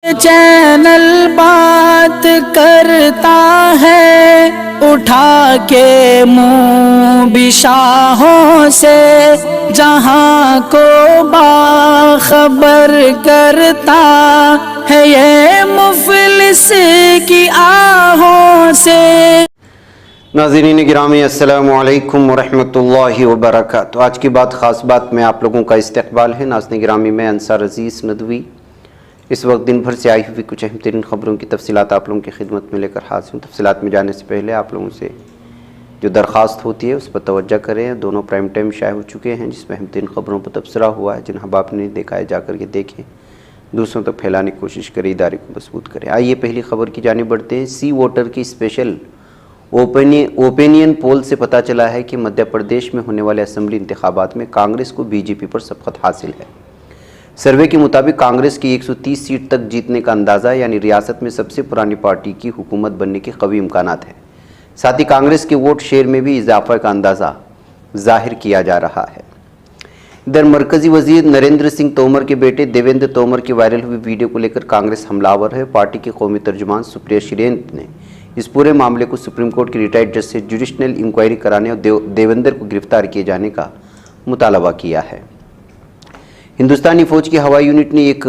Channel بات کرتا ہے اٹھا کے منہ بشاہوں سے، جہاں کو باخبر کرتا ہے یہ مفلس کی آہوں سے۔ ناظرین گرامی السلام علیکم ورحمۃ اللہ وبرکاتہ۔ آج کی بات خاص بات میں آپ لوگوں کا استقبال ہے۔ ناظرین گرامی میں انصار عزیز ندوی اس وقت دن بھر سے آئی ہوئی کچھ اہم ترین خبروں کی تفصیلات آپ لوگوں کی خدمت میں لے کر حاضر ہوں۔ تفصیلات میں جانے سے پہلے آپ لوگوں سے جو درخواست ہوتی ہے اس پر توجہ کریں۔ دونوں پرائم ٹائم شائع ہو چکے ہیں جس میں اہم ترین خبروں پر تبصرہ ہوا ہے، جن احباب نے دیکھا ہے جا کر کے دیکھیں، دوسروں تک پھیلانے کی کوشش کریں، ادارے کو مضبوط کریں۔ آئیے پہلی خبر کی جانب بڑھتے ہیں۔ سی ووٹر کی اسپیشل اوپینین پول سے پتہ چلا ہے کہ مدھیہ پردیش میں ہونے والے اسمبلی انتخابات میں کانگریس کو بی جے پی پر سبقت حاصل ہے۔ سروے کے مطابق کانگریس کی 130 سیٹ تک جیتنے کا اندازہ، یعنی ریاست میں سب سے پرانی پارٹی کی حکومت بننے کے قوی امکانات ہیں۔ ساتھ ہی کانگریس کے ووٹ شیئر میں بھی اضافہ کا اندازہ ظاہر کیا جا رہا ہے۔ ادھر مرکزی وزیر نریندر سنگھ تومر کے بیٹے دیویندر تومر کی وائرل ہوئی ویڈیو کو لے کر کانگریس حملہ آور ہے۔ پارٹی کی قومی ترجمان سپریا شرین نے اس پورے معاملے کو سپریم کورٹ کی ریٹائرڈ جج سے جوڈیشنل انکوائری کرانے اور دیویندر کو گرفتار کیے جانے کا مطالبہ کیا ہے۔ ہندوستانی فوج کی ہوائی یونٹ نے ایک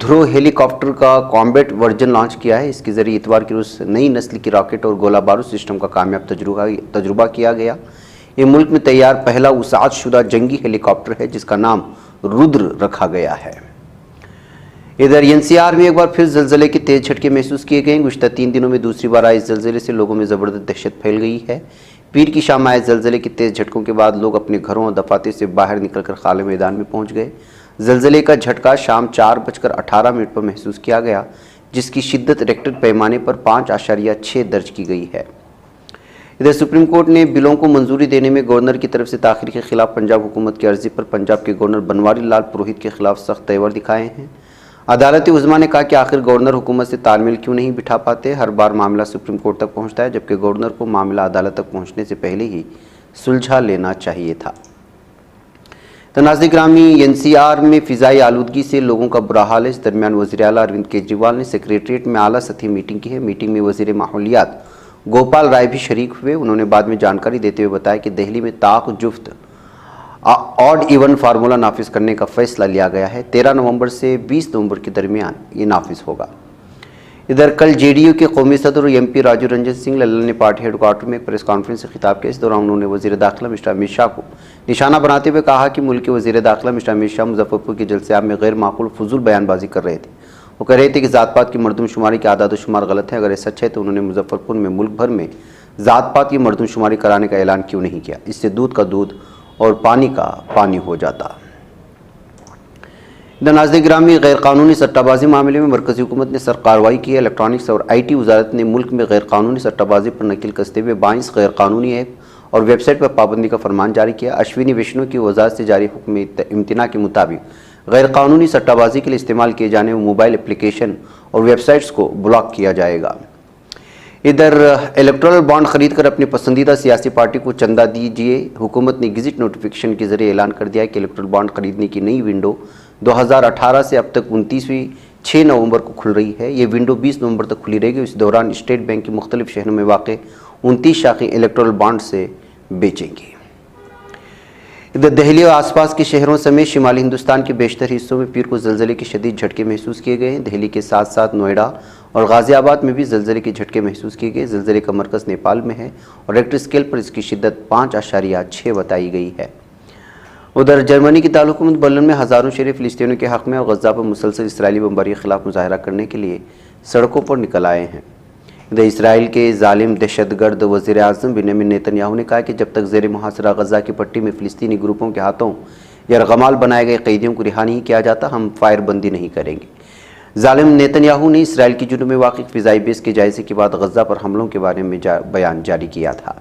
دھرو ہیلی کاپٹر کا کامبیٹ ورژن لانچ کیا ہے۔ اس کے ذریعے اتوار کے روز نئی نسل کی راکٹ اور گولہ بارود سسٹم کا کامیاب تجربہ کیا گیا۔ یہ ملک میں تیار پہلا وسعت شدہ جنگی ہیلی کاپٹر ہے جس کا نام رودر رکھا گیا ہے۔ ادھر NCR میں ایک بار پھر زلزلے کے تیز جھٹکے محسوس کیے گئے۔ گزشتہ 3 دنوں میں دوسری بار آئے اس زلزلے سے لوگوں میں زبردست دہشت پھیل گئی ہے۔ پیر کی شام آئے زلزلے کے تیز جھٹکوں کے بعد لوگ اپنے گھروں اور دفاتر سے باہر نکل کر خالے میدان میں پہنچ گئے۔ زلزلے کا جھٹکا شام 4:18 پر محسوس کیا گیا، جس کی شدت ریکٹر پیمانے پر 5.6 درج کی گئی ہے۔ ادھر سپریم کورٹ نے بلوں کو منظوری دینے میں گورنر کی طرف سے تاخیر کے خلاف پنجاب حکومت کی عرضی پر پنجاب کے گورنر بنواری لال پروہت کے خلاف سخت تیور دکھائے ہیں۔ عدالت عظمیٰ نے کہا کہ آخر گورنر حکومت سے تال میل کیوں نہیں بٹھا پاتے؟ ہر بار معاملہ سپریم کورٹ تک پہنچتا ہے، جبکہ گورنر کو معاملہ عدالت تک پہنچنے سے پہلے ہی سلجھا لینا چاہیے تھا۔ تو ناظرین گرامی، NCR میں فضائی آلودگی سے لوگوں کا برا حال ہے۔ اس درمیان وزیر اعلیٰ اروند کیجریوال نے سیکریٹریٹ میں اعلیٰ سطحی میٹنگ کی ہے۔ میٹنگ میں وزیر ماحولیات گوپال رائے بھی شریک ہوئے۔ انہوں نے بعد میں جانکاری دیتے ہوئے بتایا کہ دہلی میں طاق جفت آڈ ایون فارمولہ نافذ کرنے کا فیصلہ لیا گیا ہے۔ 13 نومبر سے 20 نومبر کے درمیان یہ نافذ ہوگا۔ ادھر کل JDU کے قومی صدر اور MP راجیو رنجن سنگھ للن نے پارٹی ہیڈ کوارٹر میں ایک پریس کانفرنس سے خطاب کیا۔ اس دوران انہوں نے وزیر داخلہ مسٹر امت شاہ کو نشانہ بناتے ہوئے کہا کہ ملک کے وزیر داخلہ مسٹر امت شاہ مظفر کے جلسے عام میں غیر معقول فضول بیان بازی کر رہے تھے۔ وہ کہہ رہے تھے کہ ذات پات کی مردم شماری کے اعداد و شمار غلط ہیں۔ اگر یہ سچ ہے تو انہوں نے مظفر میں ملک بھر میں ذات پات کی مردم شماری کرانے کا اعلان کیوں نہیں کیا؟ اس سے دودھ کا دودھ اور پانی کا پانی ہو جاتا۔ ناظرین گرامی، غیر قانونی سٹہ بازی معاملے میں مرکزی حکومت نے سخت کارروائی کی ہے۔ الیکٹرانکس اور IT وزارت نے ملک میں غیر قانونی سٹہ بازی پر نکیل کستے ہوئے 22 غیر قانونی ایپ اور ویب سائٹ پر پابندی کا فرمان جاری کیا۔ اشونی ویشنو کی وزارت سے جاری حکم امتناع کے مطابق غیر قانونی سٹہ بازی کے لیے استعمال کیے جانے والے موبائل اپلیکیشن اور ویب سائٹس کو بلاک کیا جائے گا۔ ادھر الیکٹورل بانڈ خرید کر اپنی پسندیدہ سیاسی پارٹی کو چندہ دیجیے۔ حکومت نے گزٹ نوٹیفیکیشن کے ذریعے اعلان کر دیا ہے کہ الیکٹورل بانڈ خریدنے کی نئی ونڈو 2018 سے اب تک 6 نومبر کو کھل رہی ہے۔ یہ ونڈو 20 نومبر تک کھلی رہے گی۔ اس دوران اسٹیٹ بینک کے مختلف شہروں میں واقع 29 شاخیں الیکٹورل بانڈ سے بیچیں گی۔ ادھر دہلی اور آس پاس کے شہروں سمیت شمالی ہندوستان کے بیشتر حصوں میں پیر کو زلزلے کے شدید جھٹکے محسوس کیے گئے ہیں۔ دہلی کے ساتھ ساتھ نوئیڈا اور غازی آباد میں بھی زلزلے کے جھٹکے محسوس کیے گئے۔ زلزلے کا مرکز نیپال میں ہے اور ریکٹر اسکیل پر اس کی شدت 5.6 بتائی گئی ہے۔ ادھر جرمنی کی دارالحکومت برلن میں ہزاروں شہری فلسطینیوں کے حق میں اور غزہ پر مسلسل اسرائیلی بمباری کے خلاف مظاہرہ کرنے کے لیے سڑکوں پر نکل آئے ہیں۔ ادھر اسرائیل کے ظالم دہشت گرد وزیر اعظم بنیامین نیتن یاہو نے کہا کہ جب تک زیر محاصرہ غزہ کی پٹی میں فلسطینی گروپوں کے ہاتھوں یرغمال بنائے گئے قیدیوں کو رہا نہیں کیا جاتا، ہم فائر بندی نہیں کریں گے۔ ظالم نیتن یاہو نے اسرائیل کی جنوب میں واقع فضائی بیس کے جائزے کے بعد غزہ پر حملوں کے بارے میں بیان جاری کیا تھا۔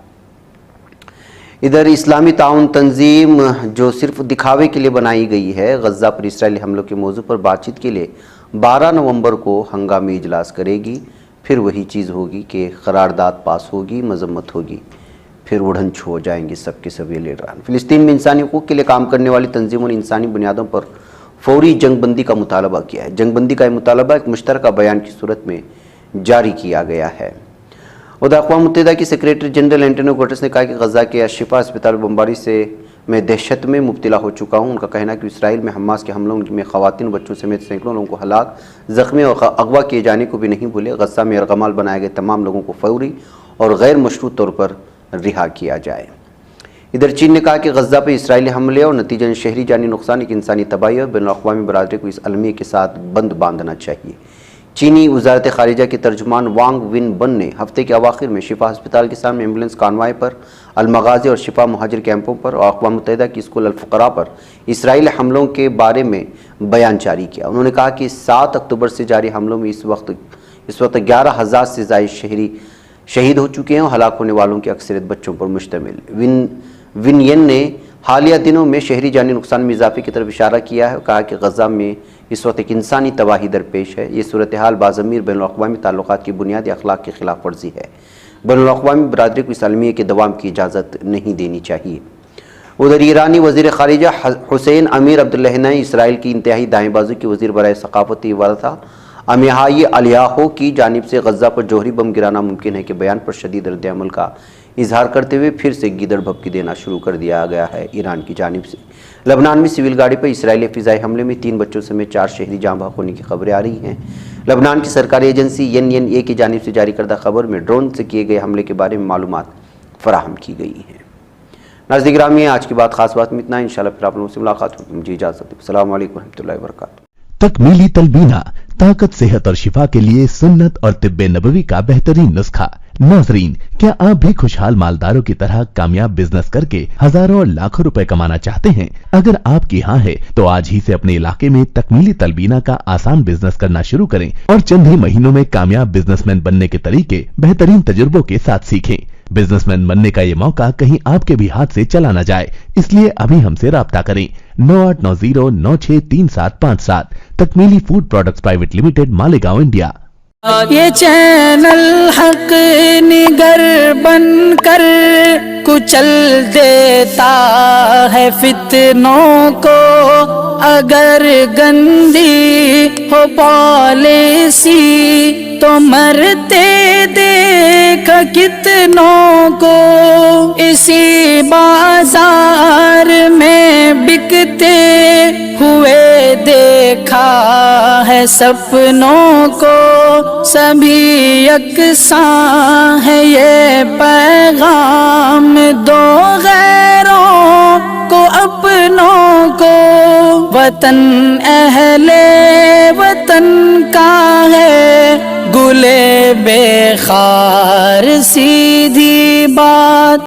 ادھر اسلامی تعاون تنظیم جو صرف دکھاوے کے لیے بنائی گئی ہے، غزہ پر اسرائیلی حملوں کے موضوع پر بات چیت کے لیے 12 نومبر کو ہنگامی اجلاس کرے گی۔ پھر وہی چیز ہوگی کہ قرارداد پاس ہوگی، مذمت ہوگی، پھر اڑھن چھو جائیں گے سب کے سب یہ لیڈران۔ فلسطین میں انسانی حقوق کے لیے کام کرنے والی تنظیموں نے انسانی بنیادوں پر فوری جنگ بندی کا مطالبہ کیا ہے۔ جنگ بندی کا یہ مطالبہ ایک مشترکہ بیان کی صورت میں جاری کیا گیا ہے۔ ادھر اقوام متحدہ کی سیکریٹری جنرل اینٹونیو گوٹرس نے کہا کہ غزہ کے شفا اسپتال بمباری سے میں دہشت میں مبتلا ہو چکا ہوں۔ ان کا کہنا ہے کہ اسرائیل میں حماس کے حملوں میں خواتین و بچوں سمیت سینکڑوں لوگوں کو ہلاک، زخمی اور اغوا کیے جانے کو بھی نہیں بھولے۔ غزہ میں یرغمال بنائے گئے تمام لوگوں کو فوری اور غیر مشروط طور پر رہا کیا جائے۔ ادھر چین نے کہا کہ غزہ پہ اسرائیلی حملے اور نتیجہ شہری جانی نقصان ایک انسانی تباہی اور بین الاقوامی برادری کو اس المیہ کے ساتھ بند باندھنا چاہیے۔ چینی وزارت خارجہ کے ترجمان وانگ ون بن نے ہفتے کے اواخر میں شفا ہسپتال کے سامنے ایمبولینس کانوائے پر، المغازی اور شفا مہاجر کیمپوں پر اور اقوام متحدہ کی اسکول الفقراء پر اسرائیلی حملوں کے بارے میں بیان جاری کیا۔ انہوں نے کہا کہ 7 اکتوبر سے جاری حملوں میں اس وقت 11,000 سے زائد شہید ہو چکے ہیں اور ہلاک ہونے والوں کی اکثریت بچوں پر مشتمل۔ ون ین نے حالیہ دنوں میں شہری جانی نقصان میں اضافے کی طرف اشارہ کیا ہے اور کہا کہ غزہ میں اس وقت ایک انسانی تباہی درپیش ہے۔ یہ صورتحال باضمیر بین الاقوامی تعلقات کی بنیادی اخلاق کی خلاف ورزی ہے۔ بین الاقوامی برادری کو اس المیہ کے دوام کی اجازت نہیں دینی چاہیے۔ ادھر ایرانی وزیر خارجہ حسین امیر عبداللہ نے اسرائیل کی انتہائی دائیں بازو کی وزیر برائے ثقافتی ورثہ عمیہائی الیاہو کی جانب سے غزہ پر جوہری بم گرانا ممکن ہے کہ بیان پر شدید رد عمل کا اظہار کرتے ہوئے پھر سے گیدڑ بھبکی دینا شروع کر دیا گیا ہے۔ ایران کی جانب سے لبنان میں سول گاڑی پر اسرائیلی فضائی حملے میں 3 بچوں سمیت 4 شہری جاں بحق ہونے کی خبریں آ رہی ہیں۔ لبنان کی سرکاری ایجنسی NNA کی جانب سے جاری کردہ خبر میں ڈرون سے کیے گئے حملے کے بارے میں معلومات فراہم کی گئی ہیں۔ ناظرین گرامی، آج کی بات خاص بات میں اتنا ہے۔ انشاءاللہ پھر آپ لوگوں سے ملاقات ہوگی۔ مجھے اجازت دیں۔ السلام علیکم ورحمۃ اللہ وبرکاتہ۔ تکمیلی تلبینہ، طاقت، صحت اور شفا کے لیے سنت اور طب نبوی کا بہترین نسخہ۔ ناظرین، کیا آپ بھی خوشحال مالداروں کی طرح کامیاب بزنس کر کے ہزاروں اور لاکھوں روپے کمانا چاہتے ہیں؟ اگر آپ کی ہاں ہے تو آج ہی سے اپنے علاقے میں تکمیلی تلبینہ کا آسان بزنس کرنا شروع کریں اور چند ہی مہینوں میں کامیاب بزنس مین بننے کے طریقے بہترین تجربوں کے ساتھ سیکھیں۔ بزنس مین بننے کا یہ موقع کہیں آپ کے بھی ہاتھ سے چلا نہ جائے، اس لیے ابھی ہم سے رابطہ کریں۔ 9890963757 Takmili food products private limited, Malegaon, India. یہ چینل حق نگر بن کر کچل دیتا ہے فتنوں کو، اگر گندی ہو پالیسی تو مرتے دیکھ کتنوں کو، اسی بازار میں بکتے ہوئے دیکھا ہے سپنوں کو، سبھی یکساں ہے یہ پیغام دو غیروں کو اپنوں کو، وطن اہل وطن کا ہے گلے بے خار سیدھی بات۔